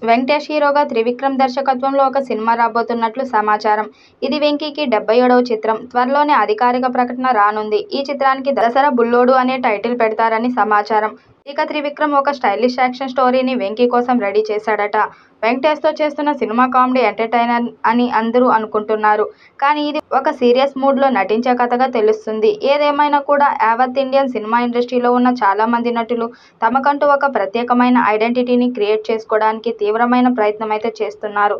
వెంకటేష్ హీరోగా త్రివిక్రమ్ దర్శకత్వంలో ఒక సినిమా రాబోతున్నట్లు సమాచారం. ఇది వెంకీకి 77వ చిత్రం. త్వరలోనే అధికారిక ప్రకటన రానుంది. ఈ చిత్రానికి దసరా బుల్లోడు అనే టైటిల్ పెడతారని సమాచారం. ఇక త్రివిక్రమ్ ఒక స్టైలిష్ యాక్షన్ స్టోరీని వెంకీ కోసం రెడీ చేశాడట. వెంకటేష్తో చేస్తున్న సినిమా కామెడీ ఎంటర్టైనర్ అని అందరూ అనుకుంటున్నారు. కానీ ఇది ఒక సీరియస్ మూడ్లో నటించే కథగా తెలుస్తుంది. ఏదేమైనా కూడా యావత్ ఇండియన్ సినిమా ఇండస్ట్రీలో ఉన్న చాలా మంది నటులు తమకంటూ ఒక ప్రత్యేకమైన ఐడెంటిటీని క్రియేట్ చేసుకోవడానికి తీవ్రమైన ప్రయత్నం అయితే చేస్తున్నారు.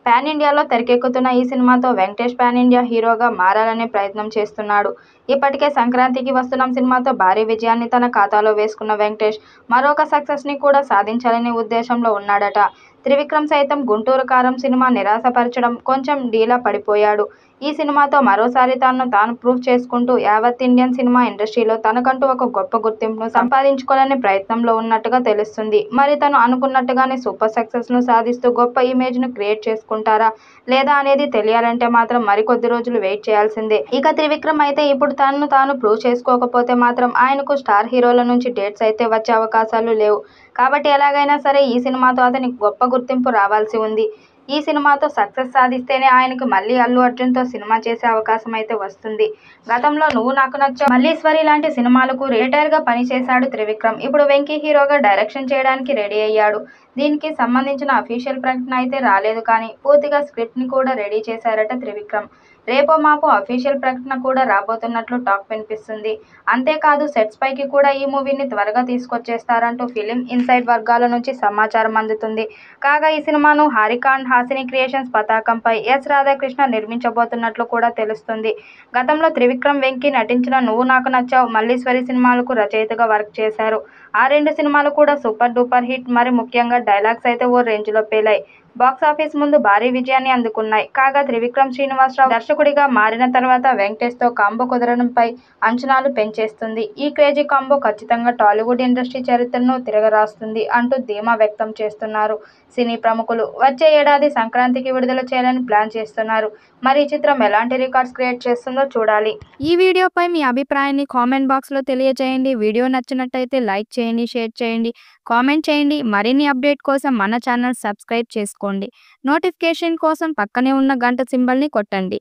పాన్ ఇండియాలో తెరకెక్కుతున్న ఈ సినిమాతో వెంకటేష్ పాన్ ఇండియా హీరోగా మారాలనే ప్రయత్నం చేస్తున్నాడు. ఇప్పటికే సంక్రాంతికి వస్తున్నాం సినిమాతో భారీ విజయాన్ని తన ఖాతాలో వేసుకున్న వెంకటేష్ మరొక సక్సెస్ని కూడా సాధించాలనే ఉద్దేశంలో ఉన్నాడట. త్రివిక్రమ్ సైతం గుంటూరు కారం సినిమా నిరాశపరచడం కొంచెం డీలా పడిపోయాడు. ఈ సినిమాతో మరోసారి తాను ప్రూవ్ చేసుకుంటూ యావత్ ఇండియన్ సినిమా ఇండస్ట్రీలో తనకంటూ ఒక గొప్ప గుర్తింపును సంపాదించుకోవాలనే ప్రయత్నంలో ఉన్నట్టుగా తెలుస్తుంది. మరి తను అనుకున్నట్టుగానే సూపర్ సక్సెస్ను సాధిస్తూ గొప్ప ఇమేజ్ను క్రియేట్ చేసుకుంటారా లేదా అనేది తెలియాలంటే మాత్రం మరికొద్ది రోజులు వెయిట్ చేయాల్సిందే. ఇక త్రివిక్రమ్ అయితే ఇప్పుడు తాను ప్రూవ్ చేసుకోకపోతే మాత్రం ఆయనకు స్టార్ హీరోల నుంచి డేట్స్ అయితే వచ్చే అవకాశాలు లేవు. కాబట్టి ఎలాగైనా సరే ఈ సినిమాతో అతనికి గొప్ప గుర్తింపు రావాల్సి ఉంది. ఈ సినిమాతో సక్సెస్ సాధిస్తేనే ఆయనకు మళ్ళీ అల్లు అర్జున్తో సినిమా చేసే అవకాశం అయితే వస్తుంది. గతంలో నువ్వు నాకు నచ్చావు, మల్లీశ్వరి లాంటి సినిమాలకు రైటర్గా పనిచేశాడు త్రివిక్రమ్. ఇప్పుడు వెంకీ హీరోగా డైరెక్షన్ చేయడానికి రెడీ అయ్యాడు. దీనికి సంబంధించిన అఫీషియల్ ప్రకటన అయితే రాలేదు కానీ పూర్తిగా స్క్రిప్ట్ని కూడా రెడీ చేశారట త్రివిక్రమ్. రేపో మాపో అఫీషియల్ ప్రకటన కూడా రాబోతున్నట్లు టాక్ వినిపిస్తుంది. అంతేకాదు సెట్స్ పైకి కూడా ఈ మూవీని త్వరగా తీసుకొచ్చేస్తారంటూ ఫిలిం ఇన్సైడ్ వర్గాల నుంచి సమాచారం అందుతుంది. కాగా ఈ సినిమాను హారిక అండ్ హాసిని క్రియేషన్స్ పతాకంపై ఎస్ రాధాకృష్ణ నిర్మించబోతున్నట్లు కూడా తెలుస్తుంది. గతంలో త్రివిక్రమ్ వెంకీ నటించిన నువ్వు నాకు నచ్చావు, మల్లీశ్వరి సినిమాలకు రచయితగా వర్క్ చేశారు. ఆ రెండు సినిమాలు కూడా సూపర్ డూపర్ హిట్. మరి ముఖ్యంగా డైలాగ్స్ అయితే ఓ రేంజ్లో పేలాయి. బాక్సాఫీస్ ముందు భారీ విజయాన్ని అందుకున్నాయి. కాగా త్రివిక్రమ్ శ్రీనివాసరావు దర్శకుడిగా మారిన తర్వాత వెంకటేష్తో కాంబో కుదరడంపై అంచనాలు పెంచేస్తుంది. ఈ క్రేజీ కాంబో ఖచ్చితంగా టాలీవుడ్ ఇండస్ట్రీ చరిత్రను తిరగరాస్తుంది అంటూ ధీమా వ్యక్తం చేస్తున్నారు సినీ ప్రముఖులు. వచ్చే ఏడాది సంక్రాంతికి విడుదల చేయాలని ప్లాన్ చేస్తున్నారు. మరి ఈ చిత్రం ఎలాంటి రికార్డ్స్ క్రియేట్ చేస్తుందో చూడాలి. ఈ వీడియోపై మీ అభిప్రాయాన్ని కామెంట్ బాక్స్లో తెలియజేయండి. వీడియో నచ్చినట్టయితే లైక్ చేయండి, షేర్ చేయండి, కామెంట్ చేయండి. మరిన్ని అప్డేట్ కోసం మన ఛానల్ సబ్స్క్రైబ్ చేసుకోండి. నోటిఫికేషన్ కోసం పక్కనే ఉన్న గంట సింబల్ని కొట్టండి.